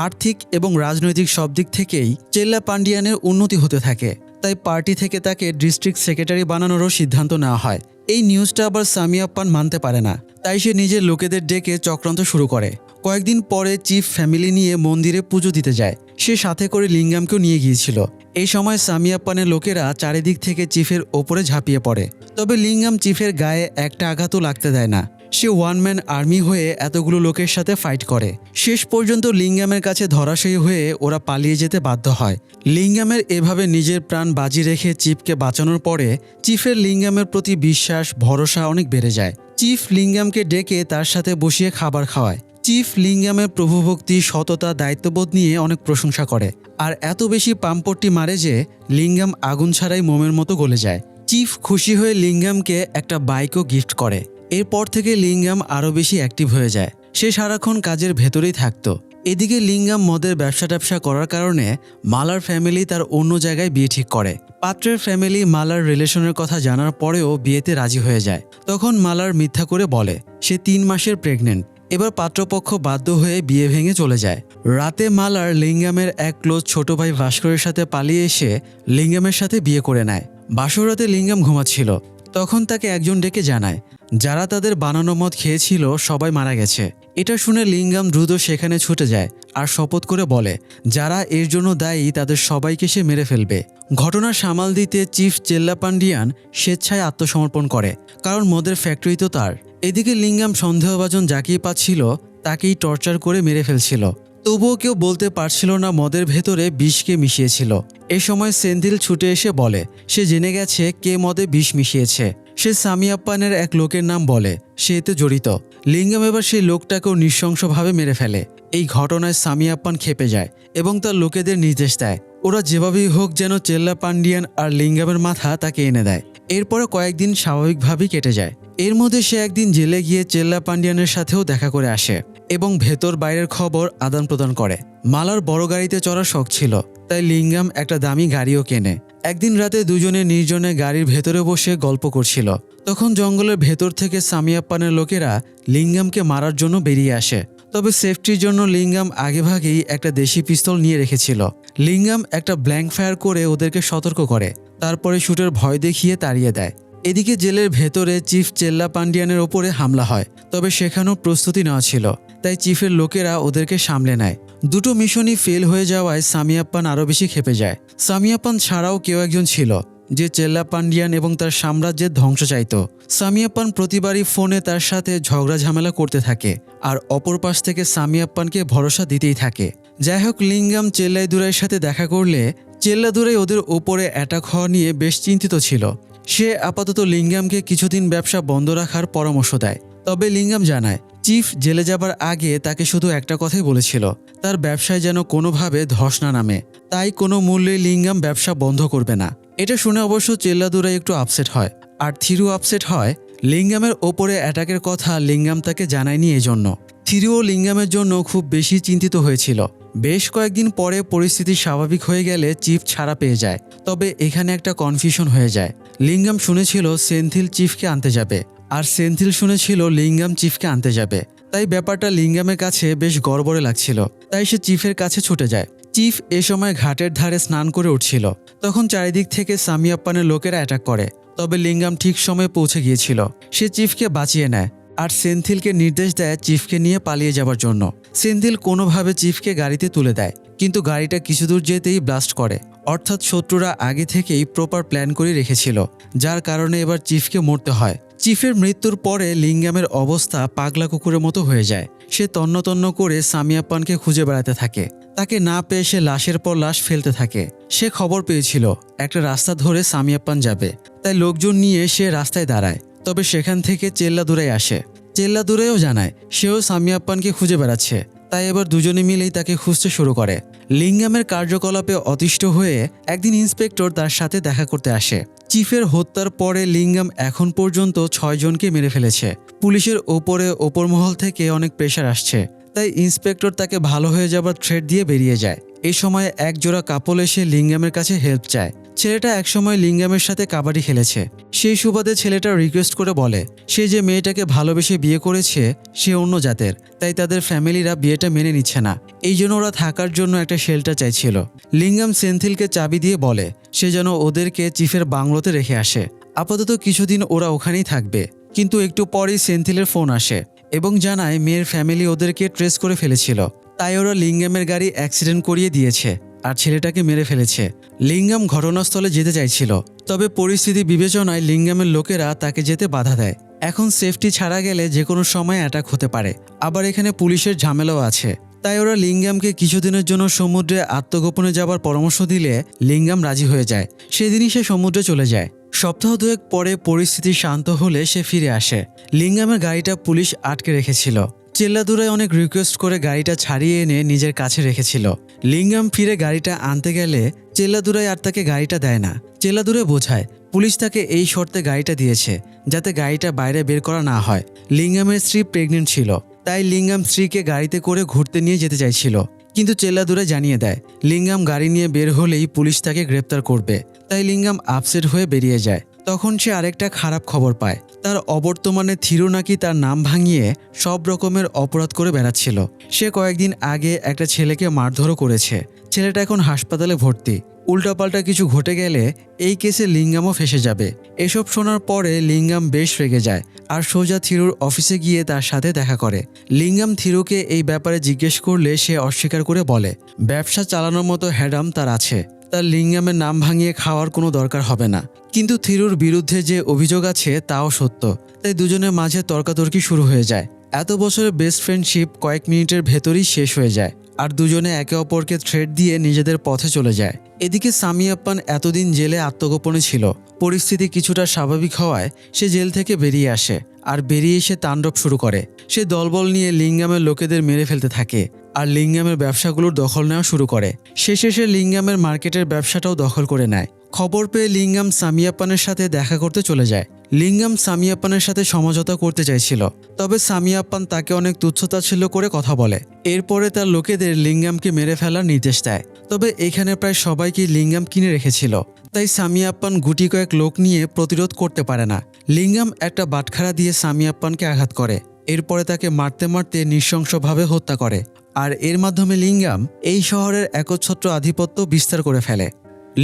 আর্থিক এবং রাজনৈতিক সব দিক থেকেই চেল্লা পান্ডিয়ানের উন্নতি হতে থাকে। তাই পার্টি থেকে তাকে ডিস্ট্রিক্ট সেক্রেটারি বানানোরও সিদ্ধান্ত নেওয়া হয়। এই নিউজটা আবার সামিয়াপ্পান মানতে পারে না, তাই সে নিজের লোকেদের ডেকে চক্রান্ত শুরু করে। কয়েকদিন পরে চিফ ফ্যামিলি নিয়ে মন্দিরে পুজো দিতে যায়। সে সাথে করে লিঙ্গামকেও নিয়ে গিয়েছিল। এই সময় সামিয়াপ্পানের লোকেরা চারিদিক থেকে চিফের ওপরে ঝাঁপিয়ে পড়ে, তবে লিঙ্গাম চিফের গায়ে একটা আঘাতও লাগতে দেয় না। সে ওয়ান ম্যান আর্মি হয়ে এতগুলো লোকের সাথে ফাইট করে। শেষ পর্যন্ত লিঙ্গামের কাছে ধরাশায়ী হয়ে ওরা পালিয়ে যেতে বাধ্য হয়। লিঙ্গামের এভাবে নিজের প্রাণ বাজি রেখে চিফকে বাঁচানোর পরে চিফের লিঙ্গামের প্রতি বিশ্বাস ভরসা অনেক বেড়ে যায়। চিফ লিঙ্গামকে ডেকে তার সাথে বসিয়ে খাবার খাওয়ায়। চিফ লিঙ্গামের প্রভুভক্তি, সততা, দায়িত্ববোধ নিয়ে অনেক প্রশংসা করে, আর এত বেশি পাম্পট্টি মারে যে লিঙ্গাম আগুন ছাড়াই মোমের মতো গলে যায়। চিফ খুশি হয়ে লিঙ্গামকে একটা বাইকও গিফট করে। এরপর থেকে লিঙ্গাম আরও বেশি অ্যাক্টিভ হয়ে যায়। সে সারাক্ষণ কাজের ভেতরেই থাকতো। এদিকে লিঙ্গাম মদের ব্যবসা করার কারণে মালার ফ্যামিলি তার অন্য জায়গায় বিয়ে ঠিক করে। পাত্রের ফ্যামিলি মালার রিলেশনের কথা জানার পরেও বিয়েতে রাজি হয়ে যায়। তখন মালার মিথ্যা করে বলে সে 3 মাসের প্রেগনেন্ট। এবার পাত্রপক্ষ বাধ্য হয়ে বিয়ে ভেঙে চলে যায়। রাতে মালার লিঙ্গামের এক ক্লোজ ছোট ভাই ভাস্করের সাথে পালিয়ে এসে লিঙ্গামের সাথে বিয়ে করে নেয়। বাসরাতে লিঙ্গাম ঘুমাচ্ছিল, তখন তাকে একজন ডেকে জানায় যারা তাদের বানানো মদ খেয়েছিল সবাই মারা গেছে। এটা শুনে লিঙ্গাম দ্রুত সেখানে ছুটে যায় আর শপথ করে বলে যারা এর জন্য দায়ী তাদের সবাইকে সে মেরে ফেলবে। ঘটনা সামাল দিতে চিফ চেল্লা পান্ডিয়ান স্বেচ্ছায় আত্মসমর্পণ করে, কারণ মদের ফ্যাক্টরি তো তার। এদিকে লিঙ্গাম সন্দেহভাজন যাকেই পাচ্ছিল তাকেই টর্চার করে মেরে ফেলছিল। তবুও কেউ বলতে পারছিল না মদের ভেতরে বিষকে মিশিয়েছিল। এ সময় সেন্থিল ছুটে এসে বলে সে জেনে গেছে কে মদে বিষ মিশিয়েছে। সে সামিয়াপ্পানের এক লোকের নাম বলে সে এতে জড়িত। লিঙ্গাম এবার সেই লোকটাকেও নৃশংসভাবে মেরে ফেলে। এই ঘটনায় সামিয়াপ্পান ক্ষেপে যায় এবং তার লোকেদের নির্দেশ দেয় ওরা যেভাবেই হোক যেন চেল্লা পান্ডিয়ান আর লিঙ্গামের মাথা তাকে এনে দেয়। এরপরে কয়েকদিন স্বাভাবিকভাবেই কেটে যায়। এর মধ্যে সে একদিন জেলে গিয়ে চেল্লা পান্ডিয়ানের সাথেও দেখা করে আসে এবং ভেতর বাইরের খবর আদান প্রদান করে। মালার বড় গাড়িতে চড়ার শখ ছিল, তাই লিঙ্গাম একটা দামি গাড়িও কেনে। একদিন রাতে দুজনে নির্জনে গাড়ির ভেতরে বসে গল্প করছিল। তখন জঙ্গলের ভেতর থেকে সামিয়াপ্পানের লোকেরা লিঙ্গামকে মারার জন্য বেরিয়ে আসে। তবে সেফটির জন্য লিঙ্গাম আগেভাগেই একটা দেশি পিস্তল নিয়ে রেখেছিল। লিঙ্গাম একটা ব্ল্যাঙ্ক ফায়ার করে ওদেরকে সতর্ক করে, তারপরে শুটের ভয় দেখিয়ে তাড়িয়ে দেয়। এদিকে জেলের ভেতরে চিফ চেল্লা পান্ডিয়ানের ওপরে হামলা হয়, তবে সেখানেও প্রস্তুতি নেওয়া ছিল, তাই চিফের লোকেরা ওদেরকে সামলে নেয়। দুটো মিশনই ফেল হয়ে যাওয়ায় সামিয়াপ্পান আরও বেশি ক্ষেপে যায়। সামিয়াপ্পান ছাড়াও কেউ একজন ছিল যে চেল্লা পান্ডিয়ান এবং তার সাম্রাজ্যের ধ্বংস চাইত। সামিয়াপ্পান প্রতিবারই ফোনে তার সাথে ঝগড়া ঝামেলা করতে থাকে, আর অপর পাশ থেকে সামিয়াপ্পানকে ভরসা দিতেই থাকে। যাই হোক, লিঙ্গাম চেল্লাদুরাইয়ের সাথে দেখা করলে চেল্লাদুরাই ওদের ওপরে অ্যাটাক হওয়া নিয়ে বেশ চিন্তিত ছিল। সে আপাতত লিঙ্গামকে কিছুদিন ব্যবসা বন্ধ রাখার পরামর্শ দেয়। তবে লিঙ্গাম জানায় চিফ জেলে যাবার আগে তাকে শুধু একটা কথাই বলেছিল, তার ব্যবসায় যেন কোনোভাবে ধস না নামে, তাই কোনো মূল্যে লিঙ্গাম ব্যবসা বন্ধ করবে না। এটা শুনে অবশ্য চেল্লাদুরাই একটু আপসেট হয়, আর থিরু আপসেট হয়। লিঙ্গামের ওপরে অ্যাটাকের কথা লিঙ্গাম তাকে জানায়নি। এজন্য থিরুও লিঙ্গামের জন্য খুব বেশি চিন্তিত হয়েছিল। বেশ কয়েকদিন পরে পরিস্থিতি স্বাভাবিক হয়ে গেলে চিফ ছাড়া পেয়ে যায়। তবে এখানে একটা কনফিউশন হয়ে যায়। লিঙ্গাম শুনেছিল সেন্থিল চিফকে আনতে যাবে, আর সেন্থিল শুনেছিল লিঙ্গাম চিফকে আনতে যাবে। তাই ব্যাপারটা লিঙ্গামের কাছে বেশ গড়বড়ে লাগছিল, তাই সে চিফের কাছে ছুটে যায়। চিফ এ সময় ঘাটের ধারে স্নান করে উঠছিল। তখন চারিদিক থেকে সামিয়াপ্পানের লোকেরা অ্যাটাক করে, তবে লিঙ্গাম ঠিক সময়ে পৌঁছে গিয়েছিল। সে চিফকে বাঁচিয়ে নেয় আর সেন্থিলকে নির্দেশ দেয় চিফকে নিয়ে পালিয়ে যাবার জন্য। সেন্থিল কোনোভাবে চিফকে গাড়িতে তুলে দেয়, কিন্তু গাড়িটা কিছু দূর যেতেই ব্লাস্ট করে। অর্থাৎ শত্রুরা আগে থেকেই প্রপার প্ল্যান করে রেখেছিল, যার কারণে এবার চিফকে মরতে হয়। চিফের মৃত্যুর পরে লিঙ্গামের অবস্থা পাগলা কুকুরের মতো হয়ে যায়। সে তন্ন তন্ন করে সামিয়াপ্পানকে খুঁজে বেড়াতে থাকে। তাকে না পেয়ে সে লাশের পর লাশ ফেলতে থাকে। সে খবর পেয়েছিল একটা রাস্তা ধরে সামিয়াপ্পান যাবে, তাই লোকজন নিয়ে সে রাস্তায় দাঁড়ায়। তবে সেখান থেকে চেল্লাদুরাই আসে। চেল্লাদুরাইও জানায় সেও সামিয়াপ্পানকে খুঁজে বেড়াচ্ছে, তাই এবার দুজনে মিলেই তাকে খুঁজতে শুরু করে। লিঙ্গামের কার্যকলাপে অতিষ্ঠ হয়ে একদিন ইন্সপেক্টর তার সাথে দেখা করতে আসে। চিফের হত্যার পরে লিঙ্গাম এখন পর্যন্ত 6 জনকে মেরে ফেলেছে। পুলিশের ওপরে ওপর মহল থেকে অনেক প্রেশার আসছে, তাই ইন্সপেক্টর তাকে ভালো হয়ে যাবার থ্রেট দিয়ে বেরিয়ে যায়। এই সময় এক জোড়া কাপল এসে লিঙ্গামের কাছে হেল্প চায়। ছেলেটা একসময় লিঙ্গামের সাথে কাবাডি খেলেছে। সেই সুবাদে ছেলেটা রিকোয়েস্ট করে বলে সে যে মেয়েটাকে ভালোবেসে বিয়ে করেছে সে অন্য জাতের, তাই তাদের ফ্যামিলিরা বিয়েটা মেনে নিচ্ছে না। এই জন্য ওরা থাকার জন্য একটা শেল্টার চাইছিল। লিঙ্গাম সেন্থিলকে চাবি দিয়ে বলে সে যেন ওদেরকে চিফের বাংলোতে রেখে আসে। আপাতত কিছুদিন ওরা ওখানেই থাকবে। কিন্তু একটু পরেই সেন্থিলের ফোন আসে এবং জানায় মেয়ের ফ্যামিলি ওদেরকে ট্রেস করে ফেলেছিল, তাই ওরা লিঙ্গামের গাড়ি অ্যাক্সিডেন্ট করিয়ে দিয়েছে আর ছেলেটাকে মেরে ফেলেছে। লিঙ্গাম ঘটনাস্থলে যেতে চাইছিল, তবে পরিস্থিতি বিবেচনায় লিঙ্গামের লোকেরা তাকে যেতে বাধা দেয়। এখন সেফটি ছাড়া গেলে যে কোনো সময় অ্যাটাক হতে পারে, আবার এখানে পুলিশের ঝামেলাও আছে। তাই ওরা লিঙ্গামকে কিছুদিনের জন্য সমুদ্রে আত্মগোপনে যাবার পরামর্শ দিলে লিঙ্গাম রাজি হয়ে যায়। সেদিনই সে সমুদ্রে চলে যায়। সপ্তাহ দুয়েক পরে পরিস্থিতি শান্ত হলে সে ফিরে আসে। লিঙ্গামের গাড়িটা পুলিশ আটকে রেখেছিল। চেল্লাদুরাই অনেক রিকোয়েস্ট করে গাড়িটা ছাড়িয়ে এনে নিজের কাছে রেখেছিল। লিঙ্গাম ফিরে গাড়িটা আনতে গেলে চেল্লাদুরাই আর তাকে গাড়িটা দেয় না। চেল্লাদুরাই বোঝায় পুলিশ তাকে এই শর্তে গাড়িটা দিয়েছে যাতে গাড়িটা বাইরে বের করা না হয়। লিঙ্গামের স্ত্রী প্রেগনেন্ট ছিল, তাই লিঙ্গাম স্ত্রীকে গাড়িতে করে ঘুরতে নিয়ে যেতে চাইছিল, কিন্তু চেল্লাদুরাই জানিয়ে দেয় লিঙ্গাম গাড়ি নিয়ে বের হলেই পুলিশ তাকে গ্রেপ্তার করবে। তাই লিঙ্গাম আপসেট হয়ে বেরিয়ে যায়। তখন সে আরেকটা খারাপ খবর পায়, তার অবর্তমানে থিরু নাকি তার নাম ভাঙিয়ে সব রকমের অপরাধ করে বেড়াচ্ছিল। সে কয়েকদিন আগে একটা ছেলেকে মারধরও করেছে। ছেলেটা এখন হাসপাতালে ভর্তি। উল্টাপাল্টা কিছু ঘটে গেলে এই কেসে লিঙ্গামও ফেসে যাবে। এসব শোনার পরে লিঙ্গাম বেশ রেগে যায় আর সোজা থিরুর অফিসে গিয়ে তার সাথে দেখা করে। লিঙ্গাম থিরুকে এই ব্যাপারে জিজ্ঞেস করলে সে অস্বীকার করে বলে ব্যবসা চালানোর মতো হ্যাডাম তার আছে, তার লিঙ্গামের নাম ভাঙিয়ে খাওয়ার কোনো দরকার হবে না। কিন্তু থিরুর বিরুদ্ধে যে অভিযোগ আছে তাও সত্য, তাই দুজনের মাঝে তর্কাতর্কি শুরু হয়ে যায়। এত বছরের বেস্ট ফ্রেন্ডশিপ কয়েক মিনিটের ভেতরেই শেষ হয়ে যায় আর দুজনে একে অপরকে থ্রেট দিয়ে নিজেদের পথে চলে যায়। এদিকে সামিয়াপ্পান এতদিন জেলে আত্মগোপনে ছিল। পরিস্থিতি কিছুটা স্বাভাবিক হওয়ায় সে জেল থেকে বেরিয়ে আসে আর বেরিয়ে এসে তাণ্ডব শুরু করে। সে দলবল নিয়ে লিঙ্গামের লোকেদের মেরে ফেলতে থাকে আর লিঙ্গামের ব্যবসাগুলোর দখল নেওয়া শুরু করে। শেষে সে লিঙ্গামের মার্কেটের ব্যবসাটাও দখল করে নেয়। খবর পেয়ে লিঙ্গাম সামিয়াপ্পানের সাথে দেখা করতে চলে যায়। লিঙ্গাম সামিয়াপ্পানের সাথে সমঝোতা করতে চাইছিল, তবে সামিয়াপ্পান তাকে অনেক তুচ্ছতাচ্ছিল্য করে কথা বলে। এরপরে তার লোকেদের লিঙ্গামকে মেরে ফেলার নির্দেশ দেয়। তবে এখানে প্রায় সবাইকে লিঙ্গাম কিনে রেখেছিল, তাই সামিয়াপ্পান গুটি কয়েক লোক নিয়ে প্রতিরোধ করতে পারে না। লিঙ্গাম একটা বাটখারা দিয়ে সামিয়াপ্পানকে আঘাত করে। এরপরে তাকে মারতে মারতে নৃশংসভাবে হত্যা করে। আর এর মাধ্যমে লিঙ্গাম এই শহরের একচ্ছত্র আধিপত্য বিস্তার করে ফেলে।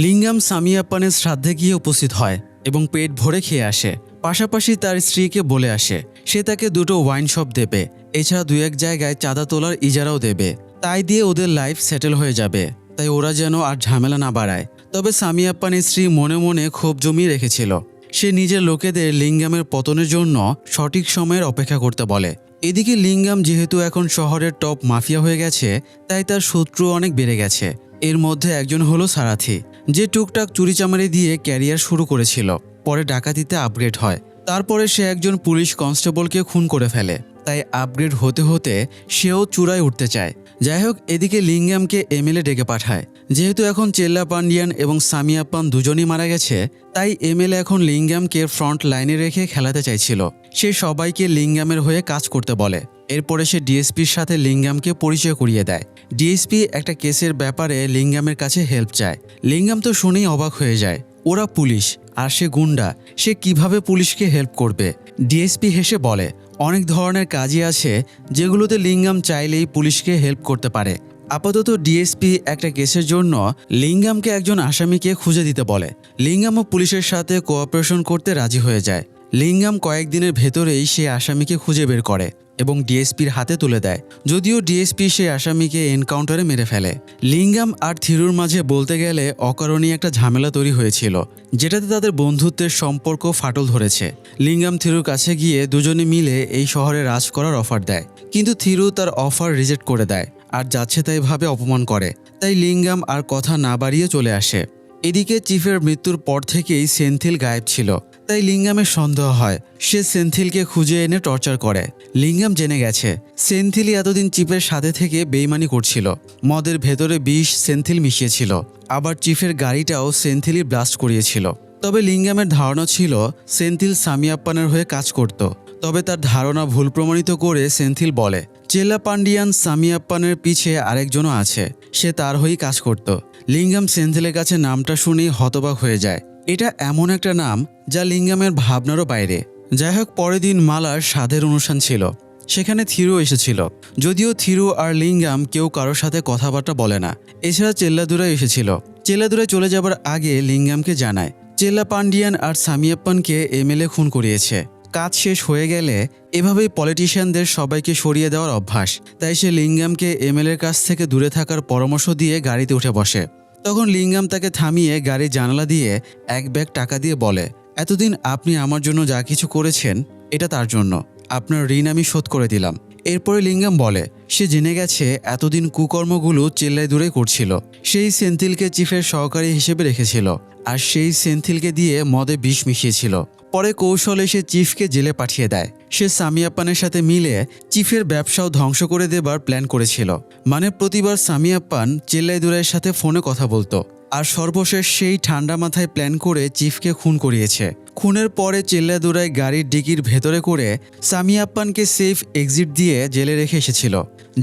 লিঙ্গাম সামিয়াপ্পানের শ্রাদ্ধে গিয়ে উপস্থিত হয় এবং পেট ভরে খেয়ে আসে। পাশাপাশি তার স্ত্রীকে বলে আসে সে তাকে 2টো ওয়াইন শপ দেবে, এছাড়া 2-1 জায়গায় চাঁদা তোলার ইজারাও দেবে। তাই দিয়ে ওদের লাইফ সেটেল হয়ে যাবে, তাই ওরা যেন আর ঝামেলা না বাড়ায়। তবে সামিয়াপ্পানের স্ত্রী মনে মনে ক্ষোভ জমিয়ে রেখেছিল। সে নিজের লোকেদের লিঙ্গামের পতনের জন্য সঠিক সময়ের অপেক্ষা করতে বলে। এদিকে লিঙ্গাম যেহেতু এখন শহরের টপ মাফিয়া হয়ে গেছে, তাই তার শত্রু অনেক বেড়ে গেছে। এর মধ্যে একজন হলো সারাথি, যে টুকটাক চুরিচামারি দিয়ে ক্যারিয়ার শুরু করেছিল, পরে ডাকাতিতে আপগ্রেড হয়। তারপরে সে একজন পুলিশ কনস্টেবলকে খুন করে ফেলে, তাই আপগ্রেড হতে হতে সেও চূড়ায় উঠতে চায়। যাই হোক, এদিকে লিঙ্গামকে এমএলএ ডেকে পাঠায়। যেহেতু এখন চেল্লাপান্ডিয়ান এবং সামিয়াপ্পান দুজনই মারা গেছে, তাই এমএলএ এখন লিঙ্গামকে ফ্রন্ট লাইনে রেখে খেলাতে চাইছিল। সে সবাইকে লিঙ্গামের হয়ে কাজ করতে বলে। এরপরে সে ডিএসপির সাথে লিঙ্গামকে পরিচয় করিয়ে দেয়। ডিএসপি একটা কেসের ব্যাপারে লিঙ্গামের কাছে হেল্প চায়। লিঙ্গাম তো শুনেই অবাক হয়ে যায়, ওরা পুলিশ আর সে গুন্ডা, সে কিভাবে পুলিশকে হেল্প করবে। ডিএসপি হেসে বলে অনেক ধরনের কাজই আছে যেগুলোতে লিঙ্গাম চাইলেই পুলিশকে হেল্প করতে পারে। আপাতত ডিএসপি একটা কেসের জন্য লিঙ্গামকে একজন আসামিকে খুঁজে দিতে বলে। লিঙ্গামও পুলিশের সাথে কোঅপারেশন করতে রাজি হয়ে যায়। লিঙ্গাম কয়েকদিনের ভেতরেই সে আসামিকে খুঁজে বের করে এবং ডিএসপির হাতে তুলে দেয়। যদিও ডিএসপি সে আসামিকে এনকাউন্টারে মেরে ফেলে। লিঙ্গাম আর থিরুর মাঝে বলতে গেলে অকারণে একটা ঝামেলা তৈরি হয়েছিল, যেটাতে তাদের বন্ধুত্বের সম্পর্ক ফাটল ধরেছে। লিঙ্গাম থিরুর কাছে গিয়ে দুজনে মিলে এই শহরে রাজ করার অফার দেয়, কিন্তু থিরু তার অফার রিজেক্ট করে দেয় আর যাচ্ছে তাই ভাবে অপমান করে। তাই লিঙ্গাম আর কথা না বাড়িয়ে চলে আসে। এদিকে চিফের মৃত্যুর পর থেকেই সেন্থিল গায়েব ছিল, তাই লিঙ্গামের সন্দেহ হয় সে সেন্থিলকে খুঁজে এনে টর্চার করে। লিঙ্গাম জেনে গেছে সেন্থিলই এতদিন চিফের সাথে থেকে বেইমানি করছিল। মদের ভেতরে বিষ সেন্থিল মিশিয়েছিল, আবার চিফের গাড়িটাও সেন্থিলই ব্লাস্ট করিয়েছিল। তবে লিঙ্গামের ধারণা ছিল সেন্থিল সামিয়াপ্পানের হয়ে কাজ করত। তবে তার ধারণা ভুল প্রমাণিত করে সেন্থিল বলে চেল্লাপান্ডিয়ান সামিয়াপ্পানের পিছে আরেকজনও আছে, সে তার হয়েই কাজ করত। লিঙ্গাম সেন্থিলের কাছে নামটা শুনেই হতবাক হয়ে যায়। এটা এমন একটা নাম যা লিঙ্গামের ভাবনারও বাইরে। যাই হোক, পরের দিন মালার সাধের অনুষ্ঠান ছিল। সেখানে থিরু এসেছিল। যদিও থিরু আর লিঙ্গাম কেউ কারোর সাথে কথাবার্তা বলে না। এছাড়া চেল্লাদুরাই এসেছিল। চেল্লাদুরাই চলে যাবার আগে লিঙ্গামকে জানায় চেল্লাপান্ডিয়ান আর সামিয়াপ্পানকে এমএলএ খুন করিয়েছে। কাজ শেষ হয়ে গেলে এভাবেই পলিটিশিয়ানদের সবাইকে সরিয়ে দেওয়ার অভ্যাস। তাই সে লিঙ্গামকে এমএলএর কাছ থেকে দূরে থাকার পরামর্শ দিয়ে গাড়িতে উঠে বসে। তখন লিঙ্গাম তাকে থামিয়ে গাড়ির জানালা দিয়ে এক ব্যাগ টাকা দিয়ে বলে এতদিন আপনি আমার জন্য যা কিছু করেছেন এটা তার জন্য, আপনার ঋণ আমি শোধ করে দিলাম। এরপরে লিঙ্গাম বলে সে জেনে গেছে এতদিন কুকর্মগুলো চেল্লাই দূরে করছিল। সেই সেন্থিলকে চিফের সহকারী হিসেবে রেখেছিল আর সেই সেন্থিলকে দিয়ে মদে বিষ মিশিয়েছিল। পরে কৌশলে সে চিফকে জেলে পাঠিয়ে দেয়। সে সামিয়াপ্পানের সাথে মিলে চিফের ব্যবসাও ধ্বংস করে দেবার প্ল্যান করেছিল। মানে প্রতিবার সামিয়াপ্পান চেল্লাইদুরাইয়ের সাথে ফোনে কথা বলতো। আর সর্বশেষ সেই ঠান্ডা মাথায় প্ল্যান করে চিফকে খুন করিয়েছে। খুনের পরে চেল্লাইদুরাই গাড়ির ডিকির ভেতরে করে সামিয়াপ্পানকে সেফ এক্সিট দিয়ে জেলে রেখে এসেছিল,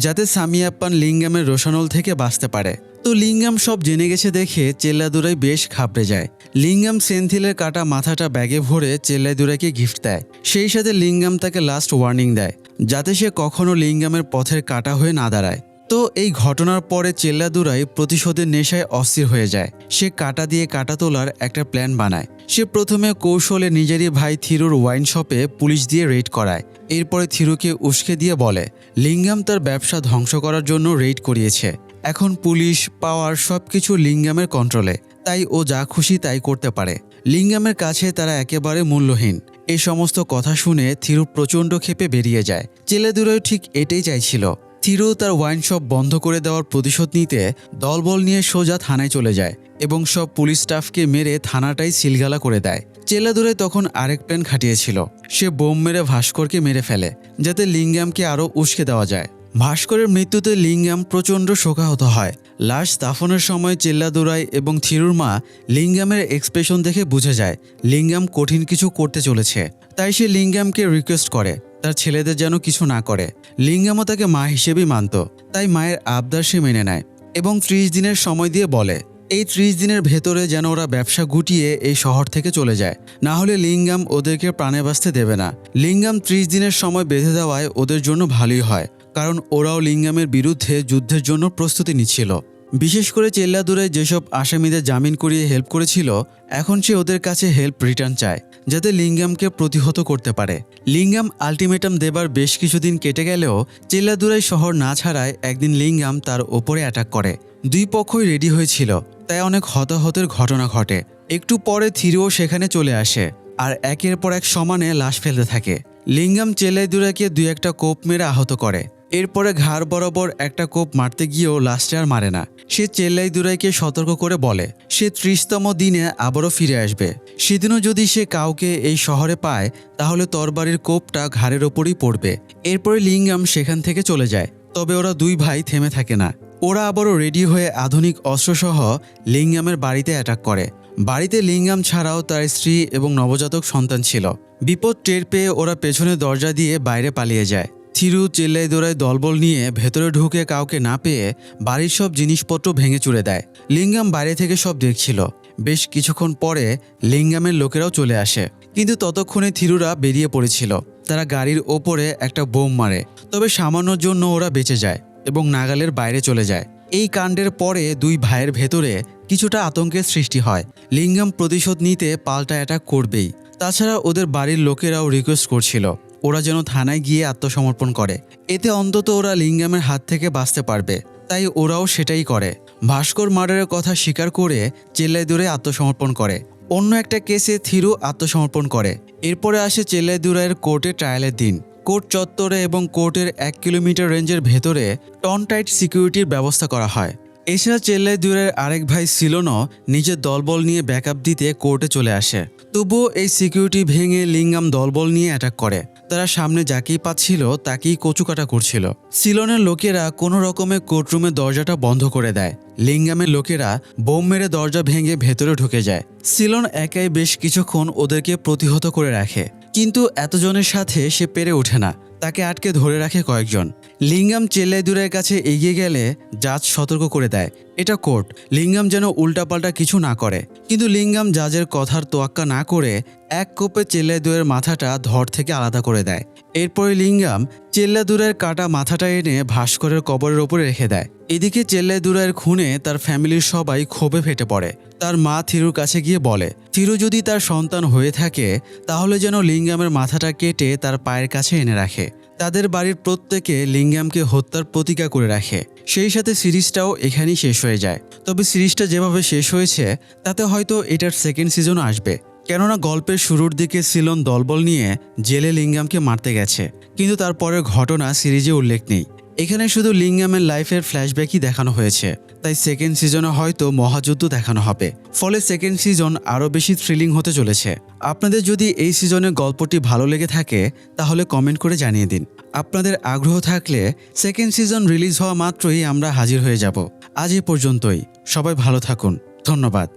যাতে সামিয়াপ্পান লিঙ্গামের রোশানল থেকে বাঁচতে পারে। তো লিঙ্গাম সব জেনে গেছে দেখে চেল্লাদুরাই বেশ ঘাবড়ে যায়। লিঙ্গাম সেন্থিলের কাটা মাথাটা ব্যাগে ভরে চেল্লাইদুরাইকে গিফট দেয়। সেই সাথে লিঙ্গাম তাকে লাস্ট ওয়ার্নিং দেয় যাতে সে কখনো লিঙ্গামের পথের কাটা হয়ে না দাঁড়ায়। তো এই ঘটনার পরে চেল্লাদুরাই প্রতিশোধের নেশায় অস্থির হয়ে যায়। সে কাটা দিয়ে কাটা তোলার একটা প্ল্যান বানায়। সে প্রথমে কৌশলে নিজেরই ভাই থিরুর ওয়াইন শপে পুলিশ দিয়ে রেড করায়। এরপরে থিরুকে উস্কে দিয়ে বলে লিঙ্গাম তার ব্যবসা ধ্বংস করার জন্য রেড করিয়েছে। এখন পুলিশ পাওয়ার সবকিছু লিঙ্গামের কন্ট্রোলে, তাই ও যা খুশি তাই করতে পারে। লিঙ্গামের কাছে তারা একেবারে মূল্যহীন। এই সমস্ত কথা শুনে থিরু প্রচণ্ড ক্ষেপে বেরিয়ে যায়। চেল্লাদুরাই ঠিক এটাই চাইছিল। থিরু তার ওয়াইন শপ বন্ধ করে দেওয়ার প্রতিশোধ নিতে দলবল নিয়ে সোজা থানায় চলে যায় এবং সব পুলিশ স্টাফকে মেরে থানাটাই সিলগালা করে দেয়। চেল্লাদুরাই তখন আরেক প্ল্যান খাটিয়েছিল। সে বোম মেরে ভাস্করকে মেরে ফেলে যাতে লিঙ্গামকে আরও উস্কে দেওয়া যায়। ভাস্করের মৃত্যুতে লিঙ্গাম প্রচণ্ড শোকাহত হয়। লাশ দাফনের সময় চেল্লাদুরাই এবং থিরুর মা লিঙ্গামের এক্সপ্রেশন দেখে বুঝে যায় লিঙ্গাম কঠিন কিছু করতে চলেছে। তাই সে লিঙ্গামকে রিকোয়েস্ট করে তার ছেলেদের যেন কিছু না করে। লিঙ্গামও তাকে মা হিসেবেই মানত, তাই মায়ের আবদার সে মেনে নেয় এবং 30 দিনের সময় দিয়ে বলে এই 30 দিনের ভেতরে যেন ওরা ব্যবসা গুটিয়ে এই শহর থেকে চলে যায়, না হলে লিঙ্গাম ওদেরকে প্রাণে বাঁচতে দেবে না। লিঙ্গাম 30 দিনের সময় বেঁধে দেওয়ায় ওদের জন্য ভালোই হয়, কারণ ওরাও লিঙ্গামের বিরুদ্ধে যুদ্ধের জন্য প্রস্তুতি নিচ্ছিল। বিশেষ করে চেল্লাদুরাই যেসব আসামিদের জামিন করিয়ে হেল্প করেছিল, এখন সে ওদের কাছে হেল্প রিটার্ন চায় যাতে লিঙ্গামকে প্রতিহত করতে পারে। লিঙ্গাম আলটিমেটাম দেবার বেশ কিছুদিন কেটে গেলেও চেল্লাদুরাই শহর না ছাড়ায় একদিন লিঙ্গাম তার ওপরে অ্যাটাক করে। দুই পক্ষই রেডি হয়েছিল, তাই অনেক হতাহতের ঘটনা ঘটে। একটু পরে থিরুও সেখানে চলে আসে আর একের পর এক সমানে লাশ ফেলতে থাকে। লিঙ্গাম চেল্লাদুরাইকে 2-1টা কোপ মেরে আহত করে। এরপরে ঘাড় বরাবর একটা কোপ মারতে গিয়েও লাস্টে আর মারে না। সে চেল্লাদুরাইকে সতর্ক করে বলে সে 30তম দিনে আবারও ফিরে আসবে। সেদিনও যদি সে কাউকে এই শহরে পায় তাহলে তরবারির কোপটা ঘাড়ের ওপরই পড়বে। এরপরে লিঙ্গাম সেখান থেকে চলে যায়। তবে ওরা দুই ভাই থেমে থাকে না। ওরা আবারও রেডি হয়ে আধুনিক অস্ত্রসহ লিঙ্গামের বাড়িতে অ্যাটাক করে। বাড়িতে লিঙ্গাম ছাড়াও তার স্ত্রী এবং নবজাতক সন্তান ছিল। বিপদ টের পেয়ে ওরা পেছনের দরজা দিয়ে বাইরে পালিয়ে যায়। থিরু চেল্লাদুরাই দলবল নিয়ে ভেতরে ঢুকে কাউকে না পেয়ে বাড়ির সব জিনিসপত্র ভেঙে চুরে দেয়। লিঙ্গাম বাইরে থেকে সব দেখছিল। বেশ কিছুক্ষণ পরে লিঙ্গামের লোকেরাও চলে আসে, কিন্তু ততক্ষণে থিরুরা বেরিয়ে পড়েছিল। তারা গাড়ির ওপরে একটা বোম মারে, তবে সামান্যর জন্য ওরা বেঁচে যায় এবং নাগালের বাইরে চলে যায়। এই কাণ্ডের পরে দুই ভাইয়ের ভেতরে কিছুটা আতঙ্কের সৃষ্টি হয়। লিঙ্গাম প্রতিশোধ নিতে পাল্টা অ্যাটাক করবেই। তাছাড়া ওদের বাড়ির লোকেরাও রিকোয়েস্ট করছিল ওরা যেন থানায় গিয়ে আত্মসমর্পণ করে, এতে অন্তত ওরা লিঙ্গামের হাত থেকে বাঁচতে পারবে। তাই ওরাও সেটাই করে। ভাস্কর মার্ডারের কথা স্বীকার করে চেল্লাদুরাই আত্মসমর্পণ করে। অন্য একটা কেসে থিরু আত্মসমর্পণ করে। এরপরে আসে চেল্লাদুরাইয়ের কোর্টে ট্রায়ালের দিন। কোর্ট চত্বরে এবং কোর্টের 1 কিলোমিটার রেঞ্জের ভেতরে টন টাইট সিকিউরিটির ব্যবস্থা করা হয়। এছাড়া চেল্লাদুরাইয়ের আরেক ভাই সিলনও নিজের দলবল নিয়ে ব্যাকআপ দিতে কোর্টে চলে আসে। তবুও এই সিকিউরিটি ভেঙে লিঙ্গাম দলবল নিয়ে অ্যাটাক করে। তারা সামনে যাকেই পাচ্ছিল তাকেই কচুকাটা করছিল। সিলনের লোকেরা কোনো রকমে কোর্টরুমের দরজাটা বন্ধ করে দেয়। লিঙ্গামের লোকেরা বোম মেরে দরজা ভেঙে ভেতরে ঢুকে যায়। সিলন একাই বেশ কিছুক্ষণ ওদেরকে প্রতিহত করে রাখে, কিন্তু এতজনের সাথে সে পেরে ওঠে না। তাকে আটকে ধরে রাখে কয়েকজন। লিঙ্গাম চেল্লাদুরাইয়ের কাছে এগিয়ে গেলে জাজ সতর্ক করে দেয় এটা কোর্ট, লিঙ্গাম যেন উল্টাপাল্টা কিছু না করে। কিন্তু লিঙ্গাম জাজের কথার তোয়াক্কা না করে এক কোপে চেল্লাদুরাইয়ের মাথাটা ধড় থেকে আলাদা করে দেয়। এরপরে লিঙ্গাম চেল্লাদুরাইয়ের কাটা মাথাটা এনে ভাস্করের কবরের ওপরে রেখে দেয়। এদিকে চেল্লাদুরাইয়ের খুনে তার ফ্যামিলির সবাই ক্ষোভে ফেটে পড়ে। তার মা থিরুর কাছে গিয়ে বলে থিরু যদি তার সন্তান হয়ে থাকে তাহলে যেন লিঙ্গামের মাথাটা কেটে তার পায়ের কাছে এনে রাখে। তাদের বাড়ির প্রত্যেকে লিঙ্গামকে হত্যার প্রতিজ্ঞা করে রাখে। সেই সাথে সিরিজটাও এখানেই শেষ হয়ে যায়। তবে সিরিজটা যেভাবে শেষ হয়েছে তাতে হয়তো এটার সেকেন্ড সিজনও আসবে, কেননা গল্পের শুরুর দিকে সিলন দলবল নিয়ে জেলে লিঙ্গামকে মারতে গেছে, কিন্তু তারপরের ঘটনা সিরিজে উল্লেখ নেই। এখানে শুধু লিঙ্গামের লাইফের ফ্ল্যাশব্যাকই দেখানো হয়েছে, তাই সেকেন্ড সিজনে হয়তো মহাযুদ্ধ দেখানো হবে। ফলে সেকেন্ড সিজন আরও বেশি থ্রিলিং হতে চলেছে। আপনাদের যদি এই সিজনের গল্পটি ভালো লেগে থাকে তাহলে কমেন্ট করে জানিয়ে দিন। আপনাদের আগ্রহ থাকলে সেকেন্ড সিজন রিলিজ হওয়া মাত্রই আমরা হাজির হয়ে যাব। আজ এই পর্যন্তই। সবাই ভালো থাকুন। ধন্যবাদ।